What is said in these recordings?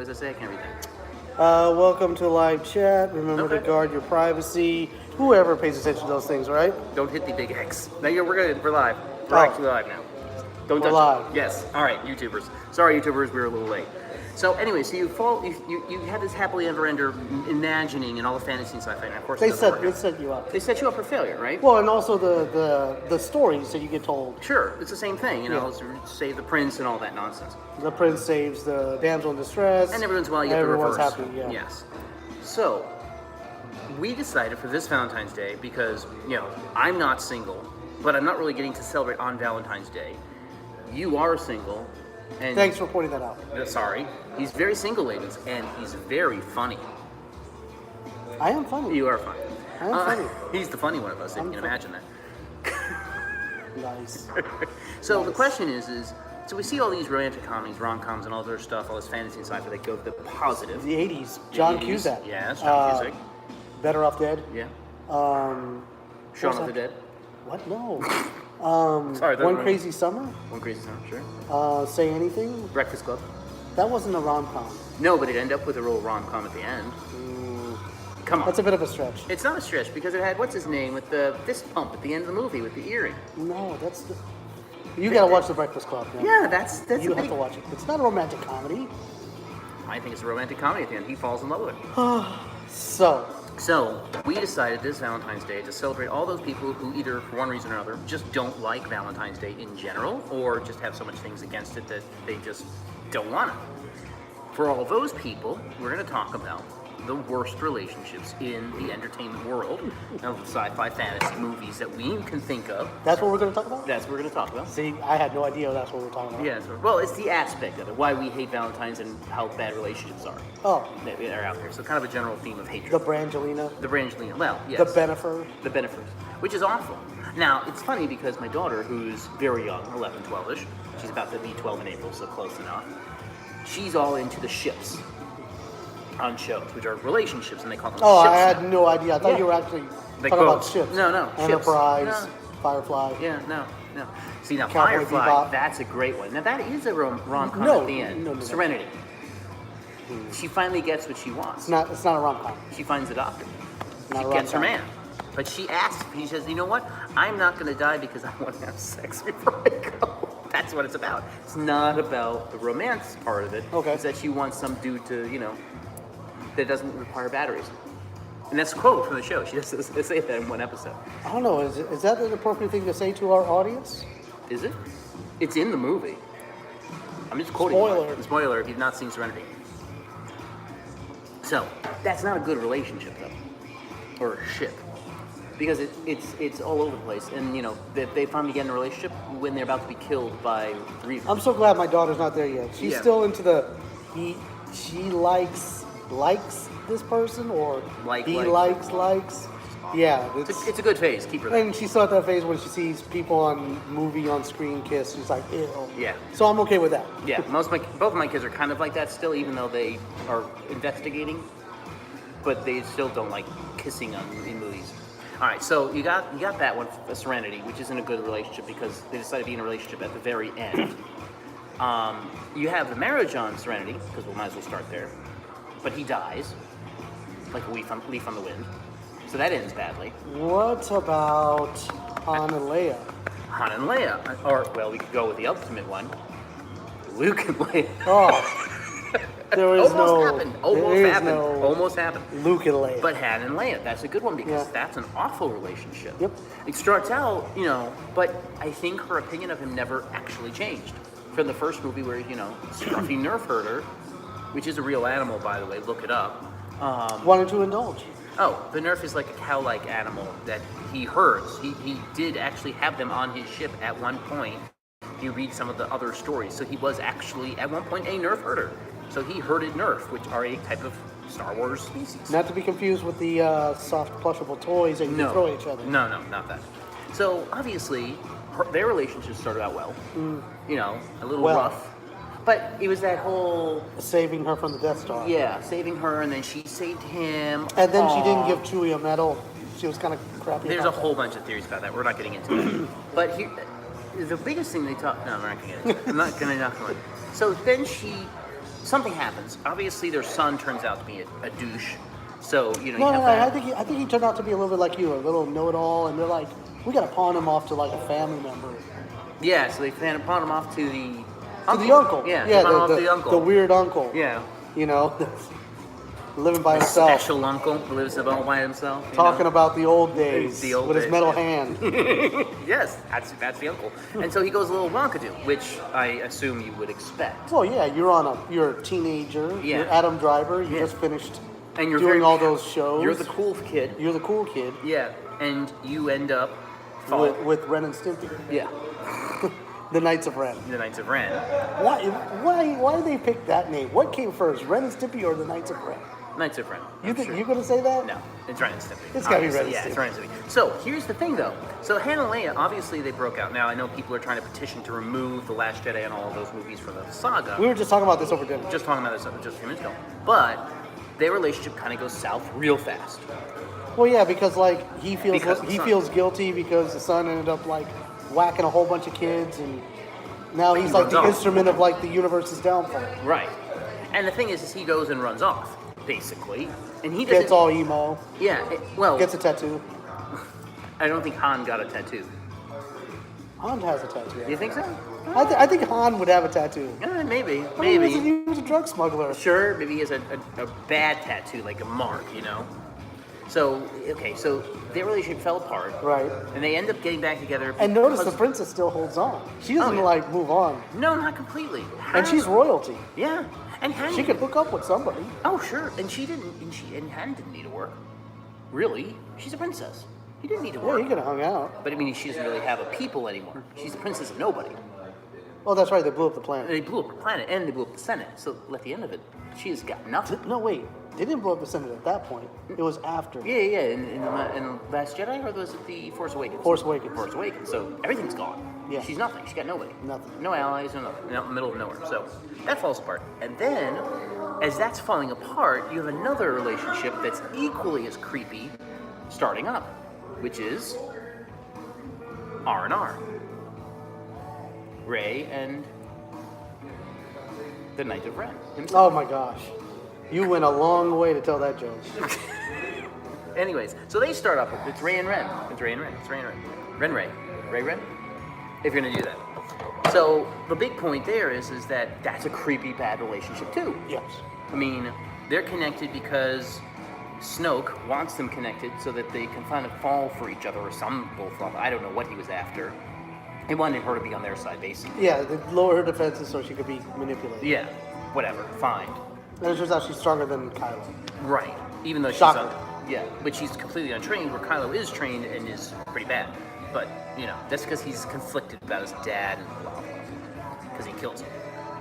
What does it say? I can't read that. Welcome to live chat. Remember to guard your privacy. Whoever pays attention to those things, right? Don't hit the big X. Now we're live. We're actually live now. Don't touch live. it. Yes. All right, YouTubers. Sorry, YouTubers, we were a little late. So anyway, so you had this happily ever after imagining and all the fantasy and sci-fi, and of course They set you up. They set you up for failure, right? Well, and also the stories that you get told. Sure, it's the same thing, save the prince and all that nonsense. The prince saves the damsel in distress. And every once in a while you get the reverse. Everyone's happy, yeah. Yes. So, we decided for this Valentine's Day, because, I'm not single, but I'm not really getting to celebrate on Valentine's Day. You are single. And thanks for pointing that out. Sorry. He's very single, ladies, and he's very funny. I am funny. You are funny. I am funny. He's the funny one of us, if you can imagine that. Nice. So the question is, so we see all these romantic comedies, rom-coms, and all their stuff, all this fantasy and sci-fi that go to the positive. The 80s. John Cusack. Yes, John Cusack. Better Off Dead. Yeah. Shaun of the Dead. What? No. Sorry, One Crazy Summer. One Crazy Summer, sure. Say Anything. Breakfast Club. That wasn't a rom-com. No, but it ended up with a real rom-com at the end. Come on. That's a bit of a stretch. It's not a stretch because it had what's his name with the fist pump at the end of the movie with the earring. No, that's the. You gotta watch The Breakfast Club. Man. Yeah, that's you have to watch it. It's not a romantic comedy. I think it's a romantic comedy at the end. He falls in love with it. So, we decided this Valentine's Day to celebrate all those people who either, for one reason or another, just don't like Valentine's Day in general, or just have so much things against it that they just don't want it. For all those people, we're going to talk about the worst relationships in the entertainment world of sci-fi fantasy movies that we can think of. That's what we're going to talk about? That's what we're going to talk about. See, I had no idea that's what we're talking about. Yeah, well, it's the aspect of it, why we hate Valentine's and how bad relationships are. Oh. That are out there. So kind of a general theme of hatred. The Brangelina. The Brangelina, well, yes. The Bennifer. The Bennifer, which is awful. Now, it's funny because my daughter, who's very young, 11, 12-ish, she's about to be 12 in April, so close enough, she's all into the ships on shows, which are relationships, and they call them ships. I had no idea. I thought you were actually like talking about boats. ships. No, Enterprise, ships. No. Firefly. Yeah, no. See, now Cowboy Firefly, Bebop. that's a great one. Now, that is a rom-com No, at the end. no. Serenity. She finally gets what she wants. It's not a rom-com. She finds a doctor. Not She a gets her rom-com. man. But she asks, he says, you know what? I'm not going to die because I want to have sex before I go. That's what it's about. It's not about the romance part of it. Okay. It's that she wants some dude to, that doesn't require batteries. And that's a quote from the show. She does say that in one episode. I don't know. Is that an appropriate thing to say to our audience? Is it? It's in the movie. I'm just quoting. Spoiler. Spoiler if you've not seen Serenity. So, that's not a good relationship, though. Or ship. Because it's all over the place. And, they finally get in a relationship when they're about to be killed by Reavers. I'm so glad my daughter's not there yet. She's still into she likes this person, or likes. Yeah. It's a good phase. Keep her there. And she's still at that phase when she sees people on screen kiss. She's like, ew. Yeah. So I'm okay with that. Yeah. Both of my kids are kind of like that still, even though they are investigating. But they still don't like kissing in movies. All right, so you got that one, Serenity, which isn't a good relationship because they decided to be in a relationship at the very end. You have the marriage on Serenity, because we might as well start there. But he dies, like a leaf on the wind. So that ends badly. What about Han and Leia? Han and Leia, or, well, we could go with the ultimate one, Luke and Leia. Oh. There is Almost happened. Luke and Leia. But Han and Leia, that's a good one because that's an awful relationship. Yep. It starts out, but I think her opinion of him never actually changed. From the first movie where, scruffy nerf herder, which is a real animal, by the way, look it up. Wanted to indulge. Oh, the nerf is like a cow-like animal that he herds. He did actually have them on his ship at one point. You read some of the other stories. So he was actually, at one point, a nerf herder. So he herded Nerf, which are a type of Star Wars species. Not to be confused with the soft plushable toys that you throw at each other. No, not that. So obviously, their relationship started out well. A little rough. But it was that whole... Saving her from the Death Star. Yeah, saving her, and then she saved him. And then she didn't give Chewie a medal. She was kind of crappy. There's a whole bunch of theories about that. We're not getting into it. But here, the biggest thing they talk... No, we're not going to get into it. I'm not going to. So then she something happens. Obviously, their son turns out to be a douche. So, you know, No, you have no, that. I think he turned out to be a little bit like you, a little know-it-all, and they're like, we got to pawn him off to like a family member. Yeah, so they pawn him off to the To the uncle. Yeah, yeah, pawn him off to the uncle. The weird uncle. Yeah. You know, living by A himself. special uncle who lives all by himself. Talking about the old days The old with his days, metal yeah. hand. Yes, that's the uncle. And so he goes a little Wonkadoo, which I assume you would expect. Well, yeah, you're a teenager. Yeah. You're Adam Driver. You Yeah. just finished And you're doing very- all those shows. You're the cool kid. You're the cool kid Yeah, and you end up with Ren and Stimpy. yeah, The Knights of Ren. the Knights of Ren. Why did they pick that name? What came first, Ren and Stimpy or the Knights of Ren? Knights of Ren. You I'm think sure. you're gonna say that? No, it's Ren and Stimpy. It's gotta be Ren Obviously, and yeah, it's Stimpy. Ren and Stimpy. So here's the thing, though. So Hannah and Leia, obviously they broke out. Now I know people are trying to petition to remove the Last Jedi and all of those movies from the saga. We were just talking about this over dinner. Just talking about this just a few minutes ago. But their relationship kind of goes south real fast. Well, yeah, because like he Because of the son. feels guilty because the son ended up like whacking a whole bunch of kids, and now he's He like runs the off. instrument of like the universe's downfall. Right. And the thing is he goes and runs off, basically. And he doesn't. Gets all emo, Yeah, well, gets a tattoo. I don't think Han got a tattoo. Han has a tattoo. Do you think so? I think Han would have a tattoo. Maybe. I mean, Maybe. he was a drug smuggler. Sure, maybe he has a bad tattoo, like a mark, you know? So, okay, so their relationship fell apart. Right. And they end up getting back together. And notice the because- princess still holds on. She doesn't yeah. like move on. No, not completely. And she's royalty. Yeah. And Han. She could hook up with somebody. Oh, sure. And she didn't. And Han didn't need to work. Really? She's a princess. He didn't need to Yeah, work. he could have hung out. But I mean, she doesn't really have a people anymore. She's the princess of nobody. Oh, that's right. They blew up the And planet. they blew up her planet, and they blew up the Senate. So at the end of it, she has got nothing. No, wait. They didn't blow up the Senate at that point. It was after. Yeah. In the Last Jedi, or was it the Force Awakens? Force Awakens. Force Awakens. So everything's gone. Yeah. She's nothing. She's got nobody. Nothing. No allies. No nothing. Out in the middle of nowhere. So that falls apart. And then, as that's falling apart, you have another relationship that's equally as creepy starting up, which is R&R. Rey and the Knight of Ren himself. Oh my gosh. You went a long way to tell that joke. Anyways, so they start off with it's Ray and Ren. It's Ray and Ren. It's Ray and Ren. Ray. Ray Ren. If you're gonna do that. So the big point there is that that's a creepy bad relationship too. Yes. I mean, they're connected because Snoke wants them connected so that they can kind of fall for each other or some bullfrog. I don't know what he was after. He wanted her to be on their side, basically. Yeah, they lower her defenses so she could be manipulated. Yeah, whatever, fine. And it turns out she's stronger than Kylo. Right. Even though she's Shocker. yeah, but she's completely untrained, where Kylo is trained and is pretty bad. But, you know, that's because he's conflicted about his dad and blah, blah, blah. Because he kills him.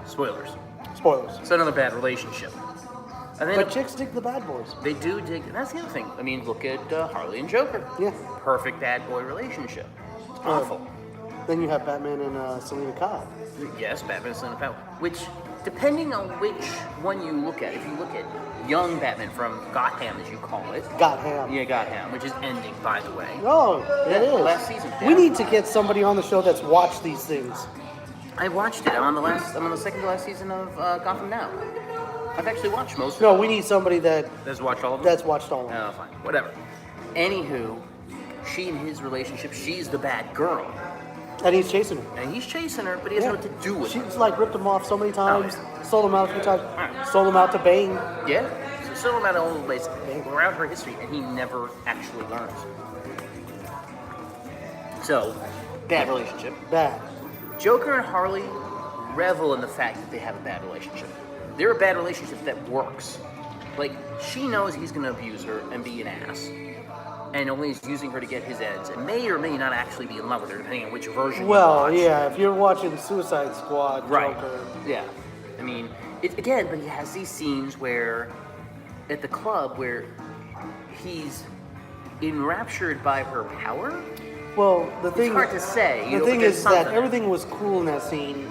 Spoilers. Spoilers. It's another bad relationship. And then But chicks dig the bad boys. they do dig, and that's the other thing. I mean, look at Harley and Joker. Yeah. Perfect bad boy relationship. It's awful. Then you have Batman and Selena Kyle. Yes, Batman and Selena Kyle. Which, depending on which one you look at, if you look at young Batman from Gotham, as you call it. Gotham. Yeah, Gotham, which is ending, by the way. Oh, it is. Last season, We yeah. need to get somebody on the show that's watched these things. I watched it. I'm on the second to last season of Gotham now. I've actually watched most of No, we need somebody That's watched all of them? that's watched all of them. Oh, fine. Whatever. Anywho, she and his relationship, she's the bad girl. And he's chasing her. And he's chasing her, but he doesn't know what to do with her. She's like ripped him off so many times, Oh, sold him out a few times, Alright. sold him out to Bane. Yeah. So no matter all the ways around her history, and he never actually learns. So, bad relationship. Bad. Joker and Harley revel in the fact that they have a bad relationship. They're a bad relationship that works. Like, she knows he's going to abuse her and be an ass. And only is using her to get his ends. And may or may not actually be in love with her, depending on which version Well, you watch. yeah, if you're watching Suicide Squad, Right. Joker. Yeah. I mean, again, but he has these scenes where, at the club, where he's enraptured by her power. Well, the thing hard to say, you The know, thing but there's is that something. everything was cool in that scene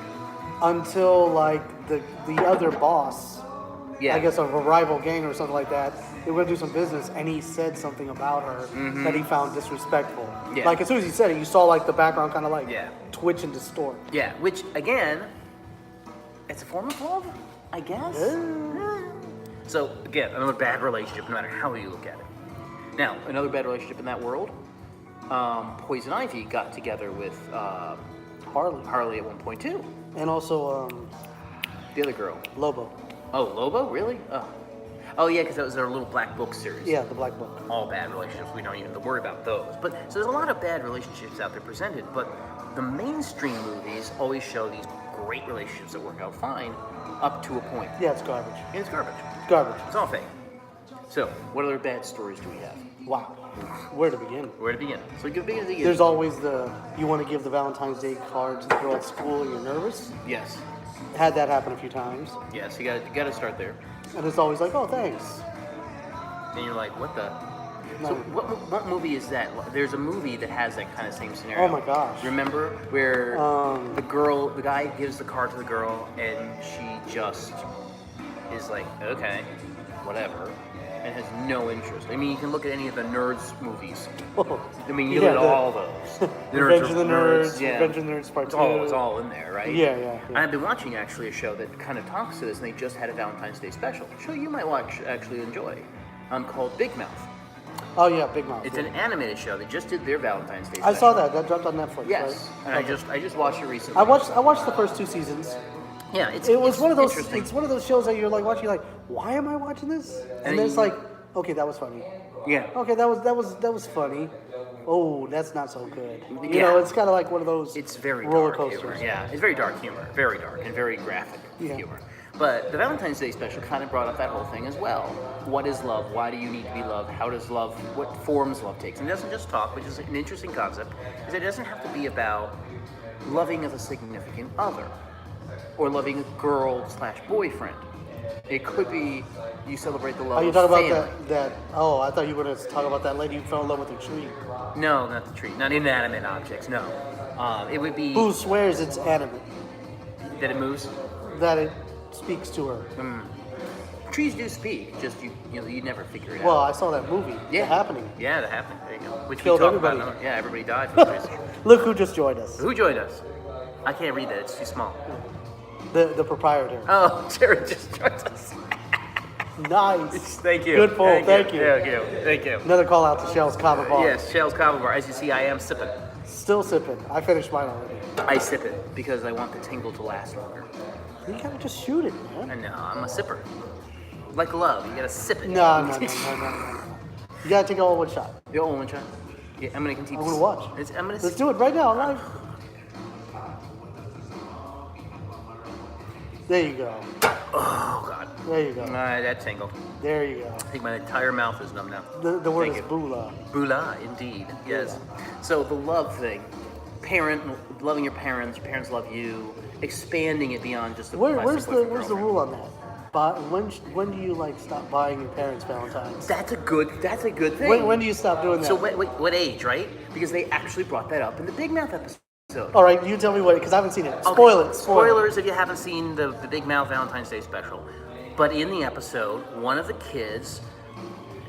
until like the other boss, Yeah. I guess of a rival gang or something like that. They were gonna do some business, and he said something about her that he found disrespectful. Mm-hmm. Yeah. Like as soon as he said it, you saw like the background kind of like Yeah. twitch and distort. Yeah, which, again, it's a form of love. I guess. Yeah. So again, another bad relationship, no matter how you look at it. Now, another bad relationship in that world. Poison Ivy got together with Harley at one point too. And also The other girl. Lobo. Oh, Lobo? Really? Oh yeah, because that was their little Black Book series. Yeah, the Black Book. All bad relationships. We don't even have to worry about those. But so there's a lot of bad relationships out there presented, but the mainstream movies always show these great relationships that work out fine up to a point. Yeah, it's garbage. And it's garbage. It's garbage. It's all fake. So, what other bad stories do we have? Wow. Where to begin? Where to begin? So we can begin at the beginning. There's always you want to give the Valentine's Day card to the girl at school and you're nervous. Yes. Had that happen a few times. Yes, you got to start there. And it's always like, oh, thanks. And you're like, what the? No. So what movie is that? There's a movie that has that kind of same scenario. Oh my gosh. Remember where the guy gives the card to the girl and she just is like, okay, whatever, and has no interest. I mean, you can look at any of the Nerds movies. I mean, you look at all those. Revenge of the Nerds, yeah. Revenge of the Nerds Part 2. It's all in there, right? Yeah. And I've been watching actually a show that kind of talks to this, and they just had a Valentine's Day special. A show you might actually enjoy, called Big Mouth. Oh yeah, Big Mouth. It's an animated show. They just did their Valentine's Day special. I saw that. That dropped on Netflix. Yes, right? and Okay. I just watched it recently. I watched the first 2 seasons. Yeah, It was it's one of those. interesting. It's one of those shows that you're like watching, like, why am I watching this? And then it's like, okay, that was funny. Yeah. Okay, that was funny. Oh, that's not so good. You Yeah. know, it's kind of like one of those. It's very roller dark coasters. humor. Yeah, it's very dark humor. Very dark and very graphic humor. But the Valentine's Day special kind of brought up that whole thing as well. What is love? Why do you need to be loved? How does love, what forms love takes? And it doesn't just talk, which is an interesting concept, is it doesn't have to be about loving of a significant other or loving a girl/boyfriend. It could be you celebrate the love Are you of talking family. about that? Oh, I thought you were going to talk about that lady who fell in love with a tree. No, not the tree. Not inanimate objects, no. It would be Who swears it's animate? that it moves. That it speaks to her. Trees do speak, just you never figure it Well, out. I saw that movie. Yeah. The Happening. Yeah, that happened. There you go. Which Killed we talked everybody. about. Yeah, everybody died from trees. Look who just joined us. Who joined us? I can't read that. It's too small. The proprietor. Oh, Jared just joined us. Nice. Thank you. Good pull. Thank you. Thank you. Another call out to Shell's Kava Bar. Yes, Shell's Kava Bar. As you see, I am sipping. Still sipping. I finished mine already. I sip it because I want the tingle to last longer. You gotta just shoot it, man. And no, I'm a sipper. Like love, you gotta sip it. No. You gotta take it all in one shot. The old one, shot. Yeah, I'm gonna continue. I'm gonna watch. Let's do it right now, live. There you go. Oh God. There you go. That tingle. There you go. I think my entire mouth is numb now. The word Thank is you. bula. Bula, indeed. Yes. So the love thing, loving your parents love you, expanding it beyond just the Where's classic the boyfriend, rule on that? But when do you like stop buying your parents Valentines? That's a good thing. When do you stop doing that? So what age, right? Because they actually brought that up in the Big Mouth episode. All right, you tell me what, because I haven't seen it. Okay, Spoil it. Spoilers if you haven't seen the Big Mouth Valentine's Day special. But in the episode, one of the kids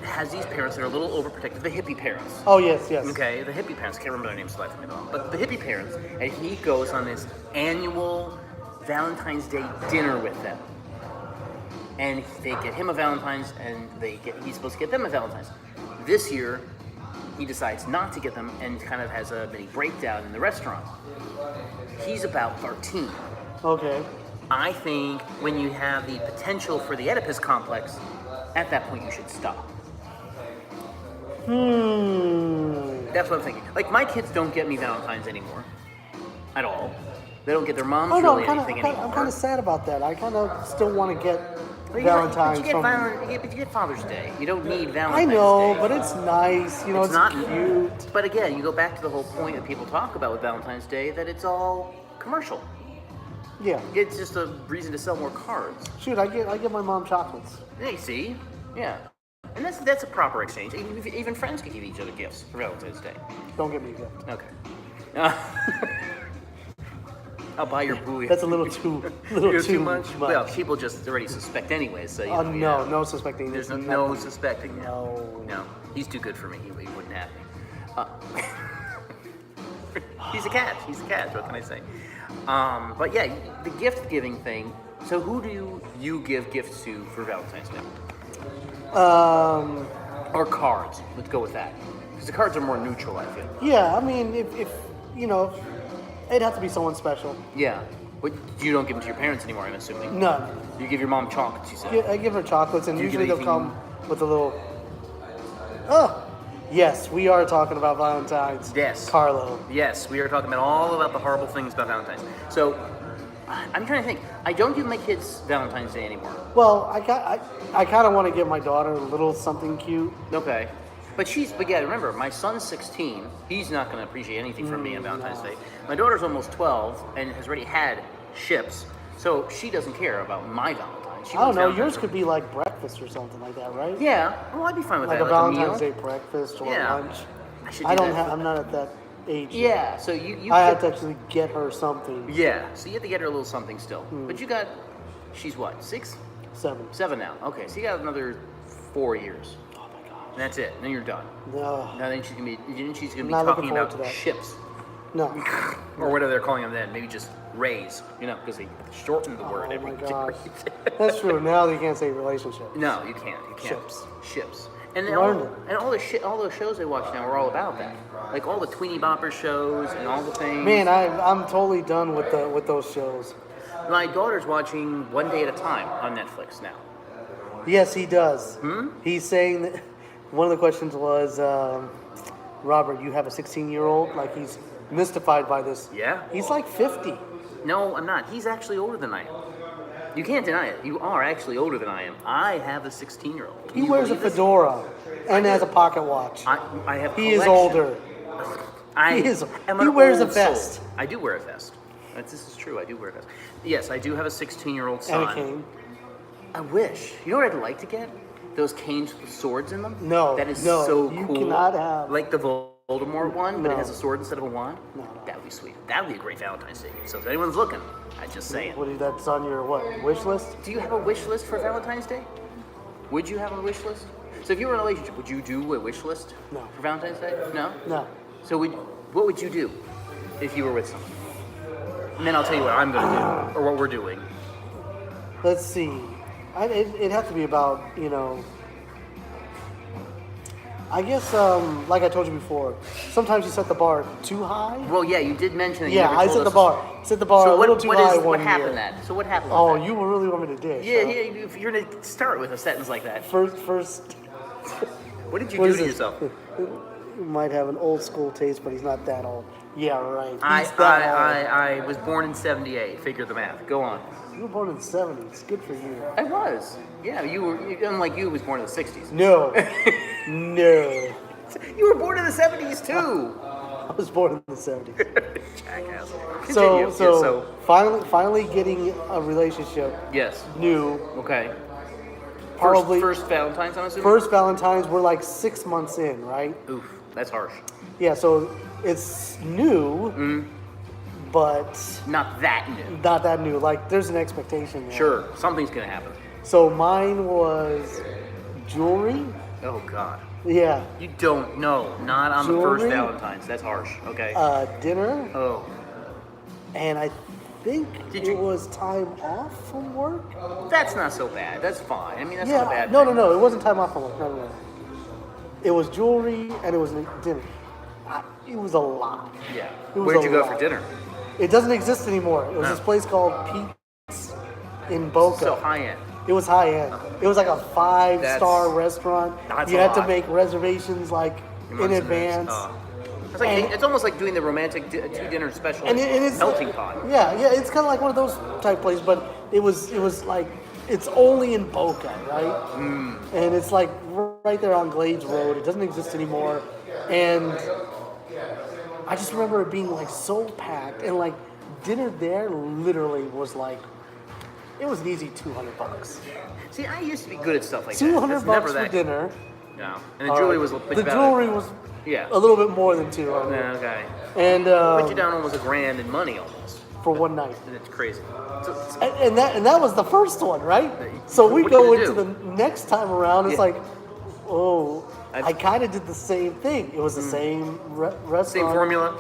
has these parents that are a little overprotective, the hippie parents. Oh yes. Okay, the hippie parents, can't remember their names, life for me though. But the hippie parents, and he goes on this annual Valentine's Day dinner with them. And they get him a Valentine's, and he's supposed to get them a Valentine's. This year, he decides not to get them and kind of has a mini breakdown in the restaurant. He's about 13. Okay. I think when you have the potential for the Oedipus complex, at that point you should stop. That's what I'm thinking. Like, my kids don't get me Valentine's anymore. At all. They don't get their moms really anything anymore. I'm kind of sad about that. I kind of still want to get But Valentine's you get, from... but you get Father's Day. You don't need Valentine's I know, Day. but it's nice. You know, it's not cute. But again, you go back to the whole point that people talk about with Valentine's Day, that it's all commercial. Yeah. It's just a reason to sell more cards. Shoot, I get my mom chocolates. Hey, see? Yeah. And that's a proper exchange. Even friends can give each other gifts for Valentine's Day. Don't get me a gift. Okay. I'll buy your boo. That's a little too much. Well, people just already suspect anyway, so you Oh know, no suspecting. There's There's no nothing. suspecting. No. No. He's too good for me. He wouldn't have me. He's a catch. What can I say? But yeah, the gift giving thing So who do you give gifts to for Valentine's Day? Or cards. Let's go with that. Because the cards are more neutral, I feel. Yeah, I mean, if you know, it'd have to be someone special. Yeah. But you don't give them to your parents anymore, I'm assuming. No. You give your mom chocolates, you said. I give her chocolates, and Do you usually give they'll come with a little. Oh, yes, we are talking about Valentine's. Yes. Carlo. Yes, we are talking about all about the horrible things about Valentine's. So, I'm trying to think. I don't give my kids Valentine's Day anymore. Well, I kind of want to give my daughter a little something cute. Okay. But yeah, remember, my son's 16. He's not going to appreciate anything from me on Valentine's Day. My daughter's almost 12 and has already had ships, so she doesn't care about my Valentine's. I don't know. Yours could be like breakfast or something like that, right? Yeah. Well, I'd be fine with like that. A Valentine's Day breakfast or lunch. I should. I'm not at that age. Yeah. So you. I have to actually get her something. Yeah. So you have to get her a little something still. But you got. She's what? 6? 7. 7 now. Okay. So you got another 4 years. Oh my gosh. And that's it. Then you're done. No. Now then she's gonna be Not talking looking forward about to that. ships. No. Or whatever they're calling them then. Maybe just rays. Because they shortened the word. Oh my gosh. That's true. Now you can't say relationship. No, you can't. You can't. Ships. And then Learn it. all those shows I watch now are all about that. Like all the Tweenie Bopper shows and all the things. Man, I'm totally done with those shows. My daughter's watching One Day at a Time on Netflix now. Yes, he does. He's saying that one of the questions was, Robert, you have a 16-year-old? Like he's mystified by this. Yeah. He's like 50. No, I'm not. He's actually older than I am. You can't deny it. You are actually older than I am. I have a 16-year-old. He wears a fedora and has a pocket watch. I have. He is older. He wears a vest. Soul. I do wear a vest. This is true. I do wear a vest. Yes, I do have a 16-year-old son. And a cane. I wish. You know what I'd like to get? Those canes with swords in them? No. That is no, so you cool. You cannot have. Like the Voldemort one, but No. it has a sword instead of a wand? No. That would be sweet. That would be a great Valentine's Day gift. So if anyone's looking, I'm just saying. That's on your wish list? Do you have a wish list for Valentine's Day? Would you have a wish list? So if you were in a relationship, would you do a wish list? No. For Valentine's Day? No? No. So what would you do if you were with someone? And then I'll tell you what I'm going to do, or what we're doing. Let's see. It'd have to be about, I guess, like I told you before, sometimes you set the bar too high. Well, yeah, you did mention that. Yeah, I set the bar. Set the bar so a little too high one what year. happened then? So what happened? Oh, with that? you really want me to dish? Yeah, huh? yeah. If you're gonna start with a sentence like that, First. what did you What do is to this? yourself? He might have an old school taste, but he's not that old. Yeah, right. He's I that old. was born in ¡78. Figure the math. Go on. You were born in the 70s. Good for you. I was. Yeah, unlike you, was born in the 60s. No. No. You were born in the 70s too. I was born in the 70s. Jackass. So, Continue. So finally getting a relationship yes. new. Okay. Probably first Valentine's, I'm assuming? First Valentine's, we're like 6 months in, right? Oof, that's harsh. Yeah, so it's new, but not that new. Not that new. Like, there's an expectation there. Sure, something's gonna happen. So mine was jewelry. Oh God. Yeah. You don't know. Not on Jewelry? the first Valentine's. That's harsh. Okay. Dinner. Oh. And I think it was time off from work. That's not so bad. That's fine. I mean, that's Yeah. not a bad No, thing. no. It wasn't time off from work. No. It was jewelry and it was dinner. It was a lot. Yeah. It was Where'd you a go lot. for dinner? It doesn't exist anymore. It was No. this place called Pete's in Boca. So high end. It was high end. It was like a 5-star restaurant. That's You a had to lot. make reservations like in advance. It's like it's almost like doing the romantic two-dinner special. And it's melting pot. Yeah. It's kind of like one of those type places, but it was like it's only in Boca, right? And it's like right there on Glades Road. It doesn't exist anymore, and I just remember it being like so packed, and like dinner there literally was like it was an easy $200. See, I used to be good at stuff like that. $200 That's never for that dinner. No, and the jewelry was a bit the better. jewelry was Yeah. a little bit more than $200. Yeah, okay. And Put you down almost $1,000 in money almost. for one night. And it's crazy. And that was the first one, right? So we What go you into do? the next time around. It's Yeah. like, oh, I kind of did the same thing. It was the same restaurant, Same formula.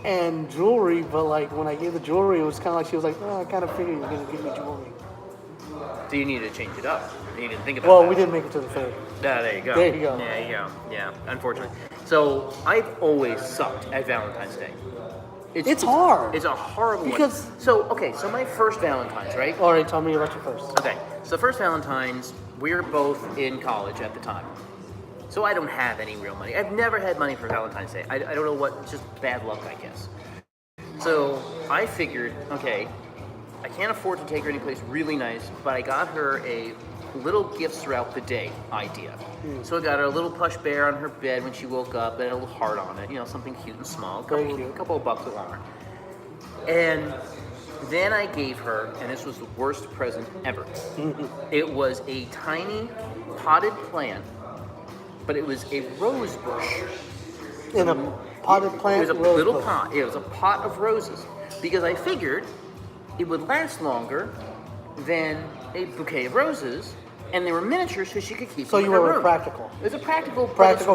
and jewelry. But like when I gave the jewelry, it was kind of like she was like, oh, I kind of figured you were gonna give me jewelry. So you needed to change it up. You needed to think about Well, that. we didn't make it to the third. There you go. There you go. Yeah, you go. Yeah, unfortunately. So I've always sucked at Valentine's Day. It's hard. It's a horrible Because- one. So my first Valentine's, right? All right, tell me about your first. Okay, so first Valentine's, we were both in college at the time. So I don't have any real money. I've never had money for Valentine's Day. I don't know what, it's just bad luck, I guess. So I figured, okay, I can't afford to take her anyplace really nice, but I got her a little gifts throughout the day idea. So I got her a little plush bear on her bed when she woke up and a little heart on it, something cute and small, Very cute. a couple of bucks along her. And then I gave her, and this was the worst present ever. It was a tiny potted plant, but it was a rose bush. In a potted plant. It was a rose little bush. pot. It was a pot of roses because I figured it would last longer than a bouquet of roses, and they were miniature, so she could keep So them you in her were room. practical. It was a practical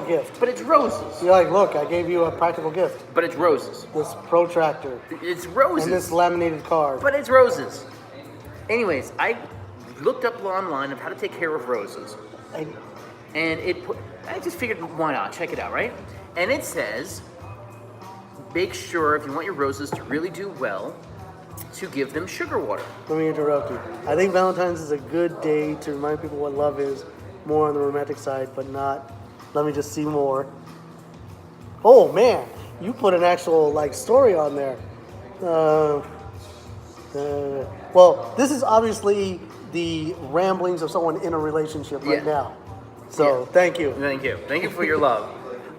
gift. but it's roses. You're like, look, I gave you a practical gift. But it's roses. This protractor It's roses. and this laminated card. But it's roses. Anyways, I looked up online of how to take care of roses, And and I just figured, why not? Check it out, right? And it says, make sure if you want your roses to really do well, to give them sugar water. let me interrupt you. I think Valentine's is a good day to remind people what love is, more on the romantic side, but not. Let me just see more. Oh man, you put an actual story on there. Well, this is obviously the ramblings of someone in a relationship right Yeah. now. So Yeah. thank you. Thank you. Thank you for your love.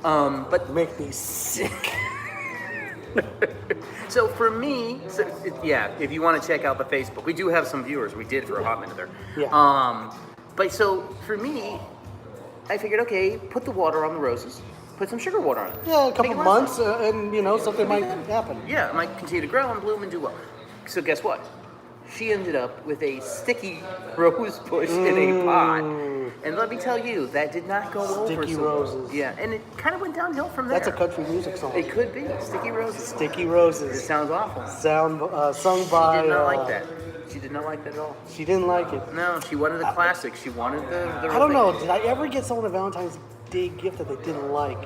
But Make me sick. so for me, if you want to check out the Facebook, we do have some viewers. We did for a hot minute there. Yeah. But so for me, I figured, okay, put the water on the roses, put some sugar water on it. Yeah, a Make couple it last months, long. and something might happen. Yeah, it might continue to grow and bloom and do well. So guess what? She ended up with a sticky rose bush in a pot. And let me tell you, that did not go over Sticky so well. roses. Yeah, and it kind of went downhill from there. That's a country music song. It could be. Sticky roses. Sticky It Roses. sounds awful. Sung by. She did not like that. She did not like that at all. She didn't like it. No, she wanted the classics. She wanted the I don't know. Did I ever get someone a Valentine's Day gift that they didn't like?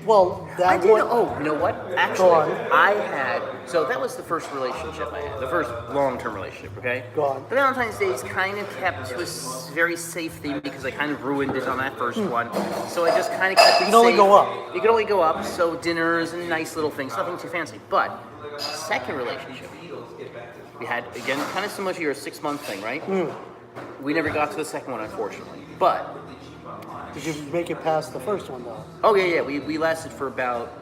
Well, I that did. one. Oh, you know what? Actually, Go on. I had. So that was the first relationship I had, the first long-term relationship. Okay. Go on. The Valentine's Day is kind of kept to a very safe theme because I kind of ruined it on that first one. So I just kind of kept it You can only safe. go up. You can only go up. So dinners and nice little things, nothing too fancy. But second relationship, we had again kind of similar to your 6-month thing, right? We never got to the second one, unfortunately. But Did you make it past the first one though? oh yeah, we lasted for about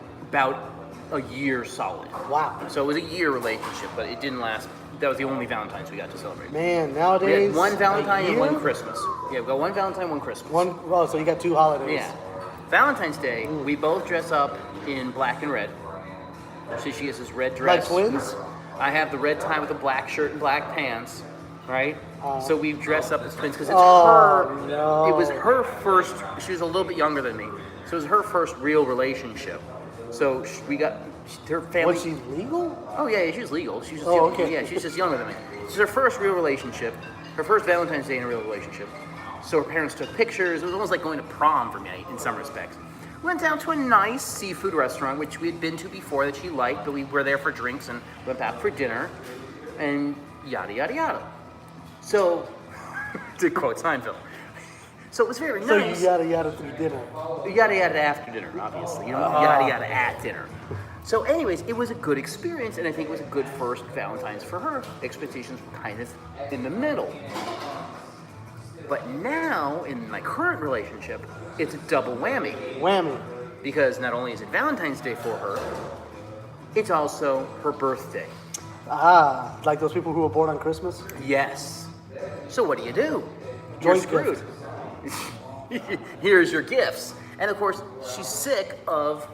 a year solid. Wow. So it was a year relationship, but it didn't last. That was the only Valentine's we got to celebrate. Man, We nowadays. had one Valentine a and one year? Christmas. Yeah, we got one Valentine, one Christmas. One. Oh, so you got 2 holidays. Yeah. Valentine's Day, we both dress up in black and red. So she has this red dress. Like twins? I have the red tie with a black shirt and black pants, right? So we dress up as twins because it's Oh, her. no. It was her first. She was a little bit younger than me, so it was her first real relationship. So we got her family. Was she legal? Oh yeah, she was legal. She was just Oh, young. okay. Yeah, she's just younger than me. This is her first real relationship, her first Valentine's Day in a real relationship. So her parents took pictures. It was almost like going to prom for me in some respects. We went down to a nice seafood restaurant, which we had been to before that she liked, but we were there for drinks and went back for dinner, and yada yada yada. So, to quote Seinfeld. So it was very So nice. you yada yada through dinner. Yada yada after dinner, obviously. Yada yada at dinner. So, anyways, it was a good experience, and I think it was a good first Valentine's for her. Expectations were kind of in the middle. But now, in my current relationship, it's a double whammy. Whammy. Because not only is it Valentine's Day for her, it's also her birthday. Ah, like those people who were born on Christmas? Yes. So what do? You're Joint screwed. Here's your gifts. And of course, she's sick of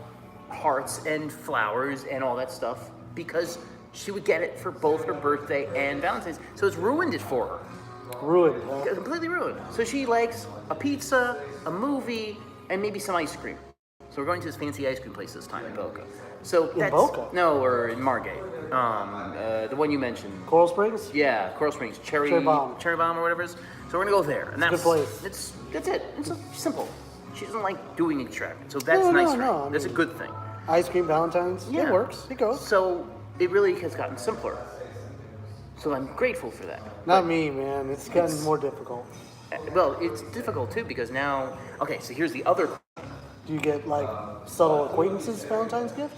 hearts and flowers and all that stuff because she would get it for both her birthday and Valentine's. So it's ruined it for her. Ruined, huh? Completely ruined. So she likes a pizza, a movie, and maybe some ice cream. So we're going to this fancy ice cream place this time in Boca. So In that's Boca? no, or in Margate. The one you mentioned. Coral Springs? Yeah, Coral Springs, Cherry Bomb. or whatever it is. So we're gonna go there, and that's a good place. That's it. It's simple. She doesn't like doing extravagant, so that's No, nice. no, for her. I That's a mean- good thing. Ice cream Valentine's? Yeah. It works. It goes. So it really has gotten simpler. So I'm grateful for that. Not me, man. It's gotten more difficult. Well, it's difficult too because now. Okay, so here's the other. Do you get like subtle acquaintances Valentine's gift?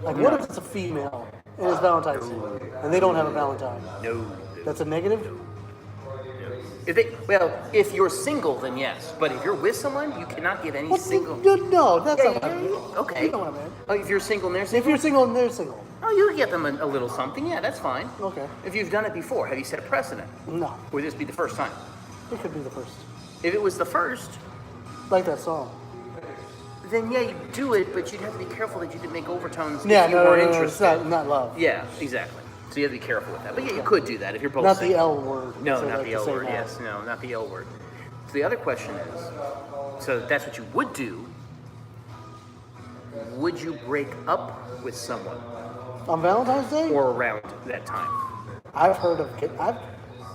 Like what if it's a female and it's Valentine's Day and they don't have a Valentine? No. That's a negative? If you're single, then yes. But if you're with someone, you cannot give any What? single. No, that's Yeah, not what I mean. okay. You know what I mean. Oh, if you're single and they're If single, you're single and they're single. oh, you get them a little something. Yeah, that's fine. Okay. If you've done it before, have you set a precedent? No. Would this be the first time? It could be the first. If it was the first, Like that song. then yeah, you do it, but you'd have to be careful that you didn't make overtones Yeah, if you no, weren't it's interested. not love. Yeah, exactly. So you have to be careful with that. But yeah, you could do that if you're both Not single. the L word. No, as they not like the to L say word. now. Yes, no, not the L word. So the other question is, so that's what you would do. Would you break up with someone On Valentine's Day? or around that time? I've heard of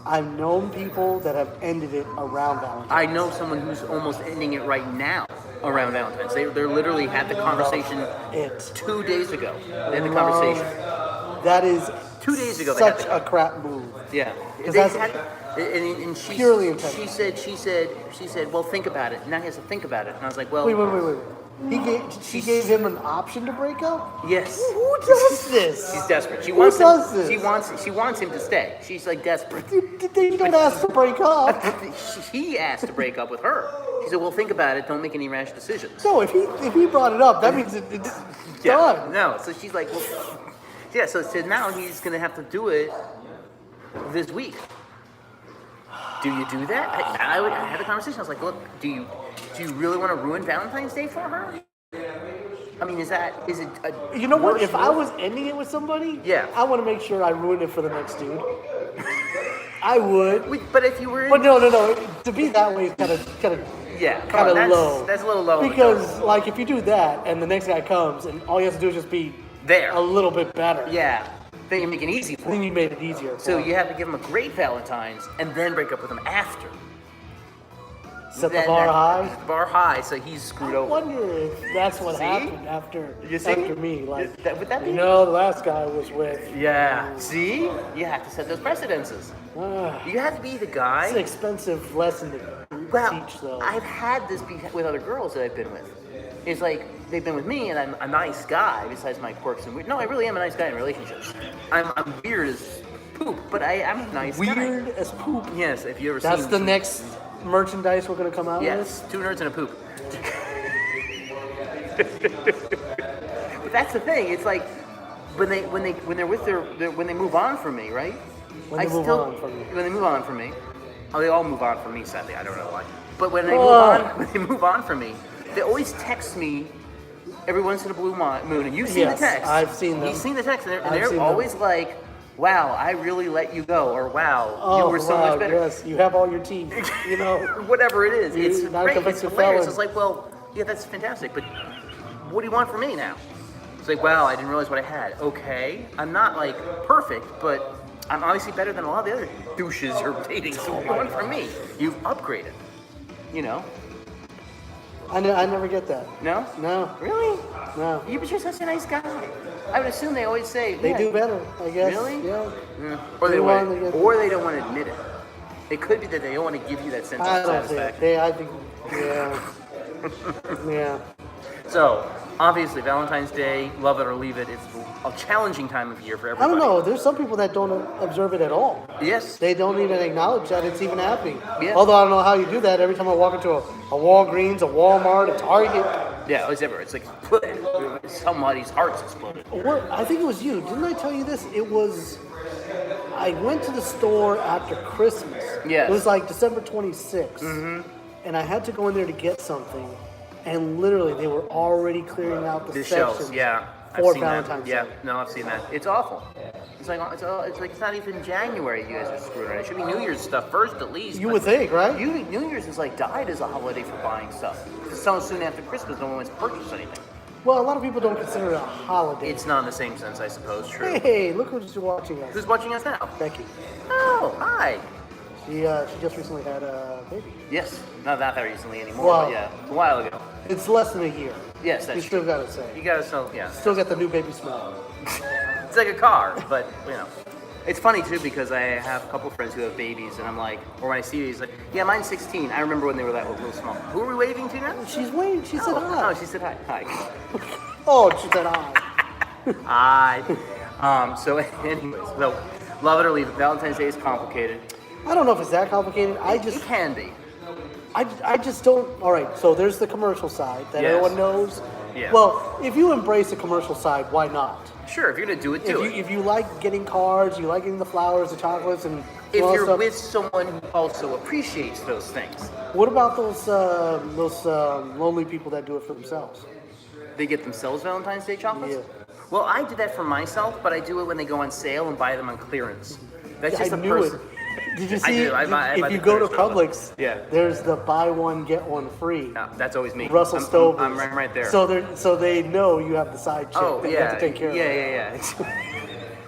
I've known people that have ended it around Valentine's. I know someone who's almost ending it right now around Valentine's. They're literally had the conversation It. 2 days ago. They had the conversation. That is 2 days ago they had such the- a crap move. Yeah. 'Cause They that's had, and purely intentional. she said, well, think about it. Now he has to think about it. And I was like, well, Wait. She gave him an option to break up? yes. Who does this? She's desperate. She Who wants does him. this? She wants him to stay. She's like desperate. They don't ask to break up. He asked to break up with her. She said, well, think about it. Don't make any rash decisions. No, if he brought it up, that means it's done. No. So she's like, well, yeah. So now he's gonna have to do it this week. Do you do that? I had a conversation. I was like, look, do you really want to ruin Valentine's Day for her? I mean, is it? You know what? worse If I move? was ending it with somebody, Yeah. I want to make sure I ruined it for the next dude. I would. Wait, but if you were, But no. To be that way is kind of yeah, come kind on, of low. That's a little low. Because like if you do that and the next guy comes and all you have to do is just be There. a little bit better, Yeah, then you make it easy for then him. you made it easier. for So him. you have to give him a great Valentine's and then break up with him after. set the Then bar that- high. Bar high, so he's screwed I over. wonder if that's what See? happened after You see? me. Like Would that be? you know, the last guy was with. Yeah. See, you have to set those precedences. You have to be the guy. It's an expensive lesson to Well, teach, though. I've had this with other girls that I've been with. It's like they've been with me, and I'm a nice guy. Besides my quirks and weird. No, I really am a nice guy in relationships. I'm weird as poop, but I'm a nice guy. Weird as poop. Yes, if you ever That's seen the next merchandise we're gonna come out Yes, two nerds and a poop. But that's the thing. It's like when they're with when they move on from me, right? When they move on from you. When they move on from me. Oh, they all move on from me. Sadly, I don't know why. But when they Oh. when they move on from me, they always text me every once in a blue moon. And you've seen Yes, the text. I've seen them. You've seen the text, and I've they're seen them. always like, "Wow, I really let you go," or "Wow, Oh, you were so wow, much better." yes, you have all your teeth. You know, Whatever it is, it's You're not a great. It's convicted hilarious. felon. It's like, well, yeah, that's fantastic, but what do you want from me now? It's like, wow, I didn't realize what I had. Okay, I'm not like perfect, but I'm obviously better than a lot of the other douches you're dating. So what do you want from me? You've upgraded. You know? I never get that. No? No, Really? no. You, but you're such a nice guy. I would assume they always say They yeah. do better, I guess. Really? Yeah. Yeah. Or they They want, want to get- or they don't want to admit it. It could be that they don't want to give you that sense I of don't think satisfaction. I think. Yeah. Yeah. So, obviously, Valentine's Day, love it or leave it, it's a challenging time of year for I everybody. don't know. There's some people that don't observe it at all. Yes. They don't even acknowledge that it's even happening. Yeah. Although I don't know how you do that. Every time I walk into a Walgreens, a Walmart, a Target, Yeah, it's everywhere. It's like somebody's heart's exploded. I think it was you. Didn't I tell you this? It was. I went to the store after Christmas. Yes. It was like December 26th. And I had to go in there to get something. And literally, they were already clearing out the The sections shelves, yeah. for seen that. Valentine's Yeah, Day. no, I've seen that. It's awful. It's like it's not even January. You guys are screwing around. It should be New Year's stuff first, at least. You but would think, right? New Year's is like died as a holiday for buying stuff. So soon after Christmas, no one wants to purchase anything. Well, a lot of people don't consider it a holiday. It's not in the same sense, I suppose. True. Hey, look who's watching us. Who's watching us now? Becky. Oh, hi. She just recently had a baby. Yes, not that recently anymore. Well- but yeah, a while ago. It's less than a year. Yes, that's You still true. gotta say. You gotta sell, yeah. Still got the new baby smell. It's like a car, but you know. It's funny too because I have a couple friends who have babies, and I'm like, or when I see these, like, yeah, mine's 16. I remember when they were that little small. Who are we waving to now? She's waiting. She said Oh, hi. oh, she said hi. Hi. Oh, she said hi. Hi. So, anyways, so love it or leave it. Valentine's Day is complicated. I don't know if it's that complicated. It can be. I just don't. All right, so there's the commercial side that Yes. everyone knows. Yeah. Well, if you embrace the commercial side, why not? Sure, if you're gonna do it, do it. If you like getting cards, you like getting the flowers, the chocolates, and If all that you're stuff. with someone who also appreciates those things, What about those lonely people that do it for themselves? they get themselves Valentine's Day chocolates. Yeah. Well, I do that for myself, but I do it when they go on sale and buy them on clearance. That's just I a knew person. it. Did you I see? do. I buy if the you go to clearance stuff. Publix, Yeah. there's the buy one get one free. Yeah, that's always me. Russell I'm, Stover. I'm right there. So they know you have the side chick oh that you yeah, have to take care yeah, of. yeah.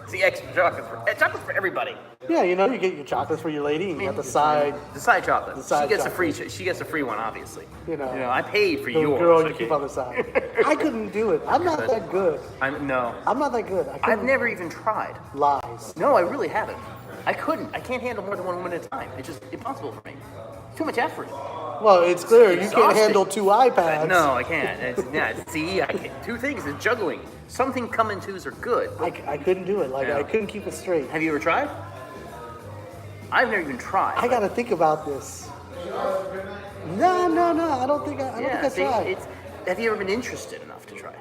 It's the extra chocolates for everybody. Yeah, you know, you get your chocolates for your lady, and you got the side. The side chocolate. The side she gets chocolate. a free. She gets a free one, obviously. You know, I paid for The yours. girl you okay? keep on the side. I couldn't do it. I'm not that good. No. I'm not that good. I I've couldn't- never even tried. lies. No, I really haven't. I couldn't. I can't handle more than one woman at a time. It's just impossible for me. It's too much effort. Well, it's clear you can't exhausting. handle two iPads. No, I can't. See, I can't. Two things. It's juggling. Something come in twos are good. I couldn't do it. Like Yeah. I couldn't keep it straight. Have you ever tried? I've never even tried. I got to think about this. No. I don't think I see, tried. have you ever been interested enough to try?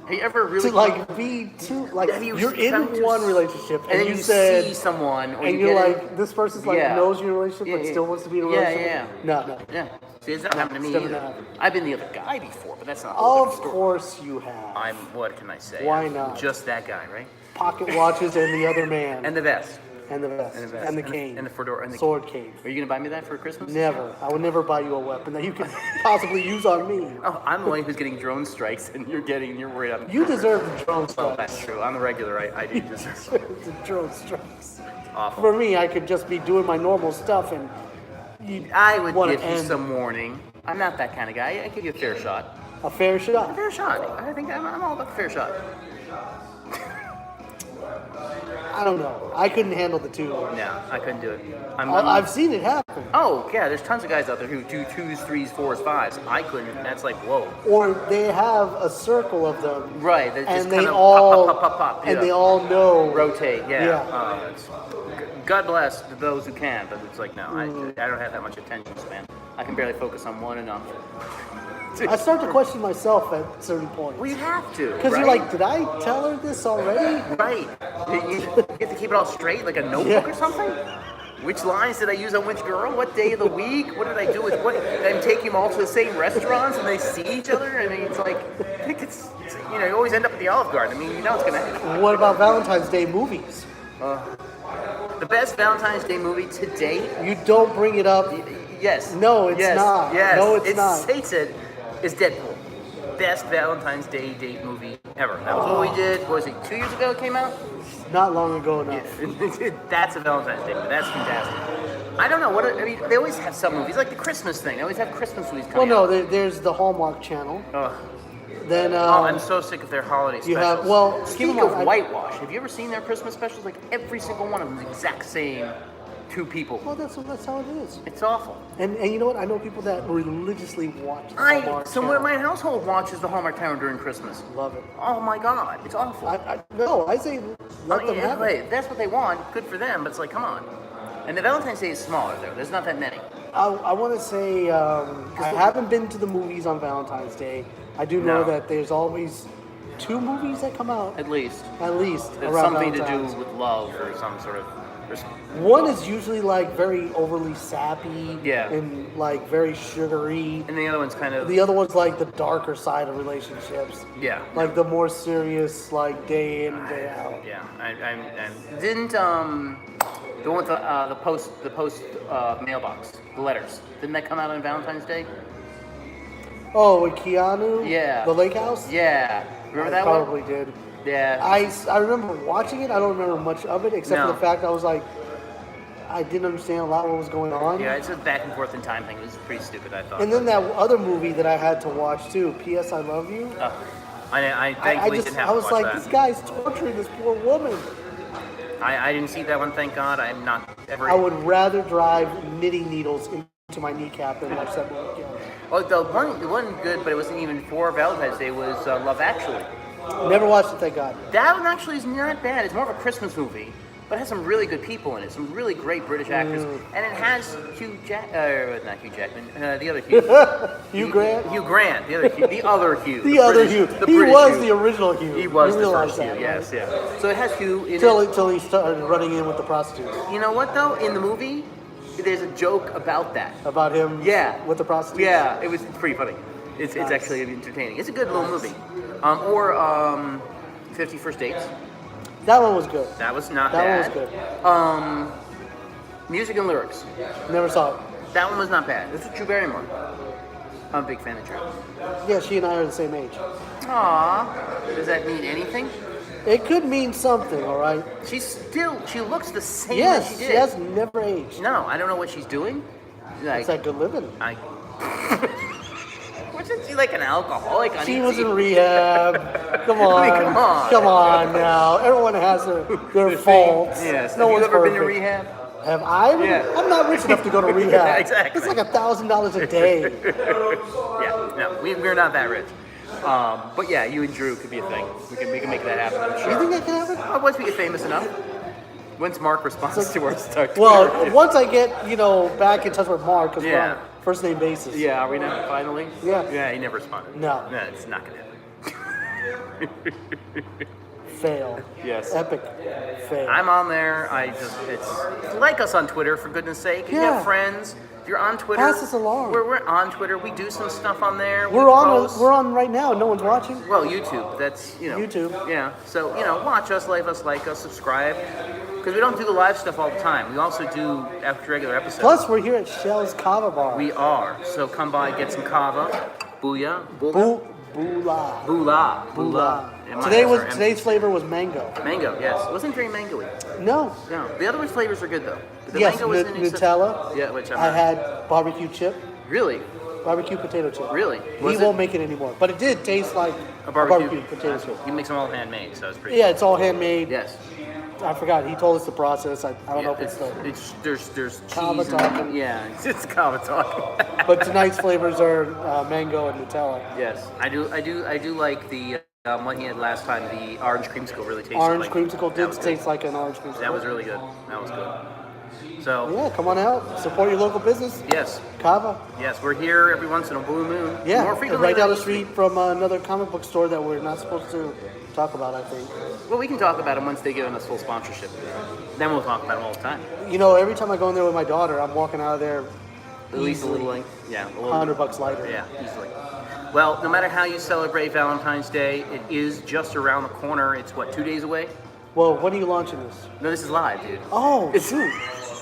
Have you ever really To like be too like Have you you're come in to one s- relationship and then you you said see someone, or and you you're get like this person's like Yeah. knows your relationship Yeah, but yeah. still wants to be in a Yeah, relationship. yeah. No. Yeah. See, it's not happened to me It's never either. happened. I've been the other guy before, but that's not. the whole Of story. course you have. I'm. What can I say? Why I'm not? Just that guy, right? Pocket watches and the other man And the vest. and the vest And the vest. and the cane And the fedora. And the sword cane. Are you gonna buy me that for Christmas? Never. I would never buy you a weapon that you could possibly use on me. Oh, I'm the one who's getting drone strikes, and you're worried I'm. You deserve the drone Well, strikes. that's true. On the regular, I do deserve. The drone strikes. Awful. For me, I could just be doing my normal stuff and you I would wanna give you end some warning. I'm not that kind of guy. I give you a fair shot. a fair A shot. fair shot. I think I'm all about the fair shot. I don't know. I couldn't handle the two. No, I couldn't do it. I've seen it happen. Oh yeah, there's tons of guys out there who do 2s, 3s, 4s, 5s. I couldn't. That's like whoa. Or they have a circle of them. Right. They just And they kind of all pop. and yeah. they all know. rotate. Yeah. Yeah. God bless those who can, but it's like no, Mm. I don't have that much attention span. I can barely focus on one enough. I start to question myself at certain points. Well, you have to. Because right? you're like, did I tell her this already? Right. You have to keep it all straight, like a notebook Yeah. or something? Which lines did I use on which girl? What day of the week? What did I do with what? Did I take them all to the same restaurants and they see each other? I mean, it's like, I think it's you always end up at the Olive Garden. I mean, you know it's going to happen. What about Valentine's Day movies? The best Valentine's Day movie to date? You don't bring it up. Yes. No, it's yes. not. Yes. No, it's not. States it is Deadpool. Best Valentine's Day date movie ever. That was what we did. What was it, 2 years ago it came out? Not long ago enough. That's a Valentine's Day movie. That's fantastic. I don't know what I mean. They always have some movies like the Christmas thing. They always have Christmas movies Well, coming. no, there's the Hallmark Channel. Ugh. Then Oh, I'm so sick of their holiday you specials. have- well, keep speaking in of mind, whitewash, have you ever seen their Christmas specials? Like every single one of them, the exact same two people. well, that's how it is. It's awful. And you know what? I know people that religiously watch the Hallmark Somewhere Channel. my household watches the Hallmark Channel during Christmas. Love it. Oh my God, it's awful. I say let them have it. Hey, that's what they want. Good for them, but it's like, come on. And the Valentine's Day is smaller there. There's not that many. I want to say I haven't been to the movies on Valentine's Day. I do know No. that there's always 2 movies that come out At least. at least It's around something to do Valentine's. with love or some sort of One is usually like very overly sappy, Yeah. and like very sugary. And the other one's kind of The other one's like the darker side of relationships, yeah. like the more serious, like day in and day out. Yeah, I didn't the one with the post mailbox, the letters. Didn't that come out on Valentine's Day? Oh, with Keanu? Yeah. The Lake House? Yeah, remember I that one? probably did. Yeah. I remember watching it. I don't remember much of it except for No. the fact I was like, I didn't understand a lot of what was going on. Yeah, it's a back and forth in time thing. It was pretty stupid, I thought. And then that other movie that I had to watch too, P.S. I Love You. I thankfully didn't have I to was watch like, that. this guy's torturing this poor woman. I didn't see that one, thank God. I'm not ever. I would rather drive knitting needles into my kneecap than watch that movie again. Oh, the one good, but it wasn't even for Valentine's Day, was Love Actually. Never watched it, thank God. That one actually is not bad. It's more of a Christmas movie, but it has some really good people in it, some really great British actors, and it has not Hugh Jackman, the other Hugh. Hugh Grant? Hugh Grant, the other Hugh. The other British- Hugh. the He British was Hugh. the original Hugh. He was You the realize first that, Hugh, right? yes, yeah. So it has Hugh in it. Till he started running in with the prostitutes. You know what though? In the movie, there's a joke about that. About him Yeah. with the prostitutes? Yeah, it was pretty funny. It's Nice. actually entertaining. It's a good little movie. Or 50 First Dates. That one was good. That was not That bad. one was good. Music and Lyrics. Never saw it. That one was not bad. This is Drew Barrymore. I'm a big fan of Drew. Yeah, she and I are the same age. Aw, does that mean anything? It could mean something, all right? She looks the same as Yes, she she did. has never aged. No, I don't know what she's doing. Like, It's like good living. I. Wasn't she like an alcoholic on She ET? was in rehab. Come on. I mean, come on. Come on now. Everyone has their faults. Yes. No Have one's you ever perfect. been to rehab? Have I? Yeah. I'm not rich enough to go to rehab. Exactly. It's like $1,000 a day. Yeah. No, we're not that rich. But yeah, you and Drew could be a thing. We can make that happen. I'm You sure. think that can happen? Once we get famous enough. Once Mark responds to our start. Well, once I get, back in touch with Mark, because we're Yeah. on first name basis. Yeah, are we now finally? Yeah. Yeah, he never responded. No. No, it's not gonna happen. Fail. Yes. Epic fail. I'm on there. It's like us on Twitter, for goodness sake. If you Yeah. have friends, if you're on Twitter, Pass us along. We're on Twitter. We do some stuff on there. We're we on. post. We're on right now. No one's watching. Well, YouTube. That's YouTube. Yeah. So watch us, like us, subscribe. Because we don't do the live stuff all the time. We also do after regular episodes. Plus, we're here at Shell's Kava Bar. We are. So come by, get some kava. Booyah. Boola. Boolah. Boola. And my eyes are empty. Today's flavor was mango. Mango, yes. It wasn't very mango-y. No. No. The other flavors are good, though. But the Yes, mango wasn't Nutella. Yeah, which I had barbecue chip, Really? barbecue potato chip. Really? He Was won't it make it anymore, but it did taste like a barbecue potato chip. He makes them all handmade, so it's pretty Yeah, it's all handmade. Yes. I forgot. He told us the process. I don't know if it's the. It's there's Kava cheese talking. and, yeah, it's kava talking. But tonight's flavors are mango and Nutella. Yes, I do like the one he had last time. The orange creamsicle really tasted Orange like creamsicle that did was good. taste like an orange creamsicle. That was really good. That was good. So Yeah, come on out. Support your local business. yes, Kava. yes, we're here every once in a blue moon. Yeah, More and frequently right down than the we used street from another comic book store that we're not supposed to talk about, I think. to. Well, we can talk about them once they give us full sponsorship. Then we'll talk about them all the time. Every time I go in there with my daughter, I'm walking out of there At least a easily little, like, yeah, a little. $100 lighter. Yeah, easily. Well, no matter how you celebrate Valentine's Day, it is just around the corner. It's what, 2 days away? Well, when are you launching this? No, this is live, dude. Oh, It's, shoot.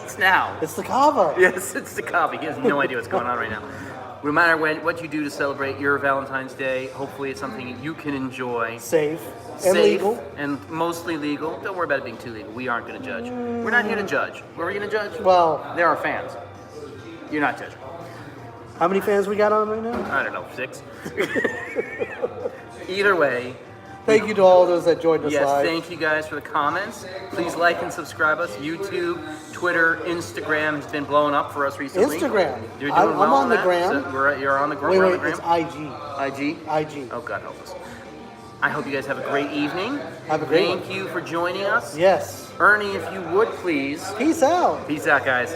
it's now. It's the Kava. Yes, it's the copy. He has no idea what's going on right now. No matter what you do to celebrate your Valentine's Day, hopefully it's something you can enjoy. Safe and Safe legal. and mostly legal. Don't worry about it being too legal. We aren't going to judge. We're not here to judge. What are we going to judge? Well, They're our fans. You're not judging. how many fans we got on right now? I don't know, 6. Either way, Thank you to all those that joined us yes, live. thank you guys for the comments. Please like and subscribe us. YouTube, Twitter, Instagram has been blowing up for us recently. Instagram. You're doing I'm well on the that? gram. So you're on the gram. Wait, we're on wait, the gram. it's IG. IG. IG. Oh, God help us. I hope you guys have a great evening. Have a great Thank you for joining us. Yes. Ernie, if you would please. Peace out. Peace out, guys.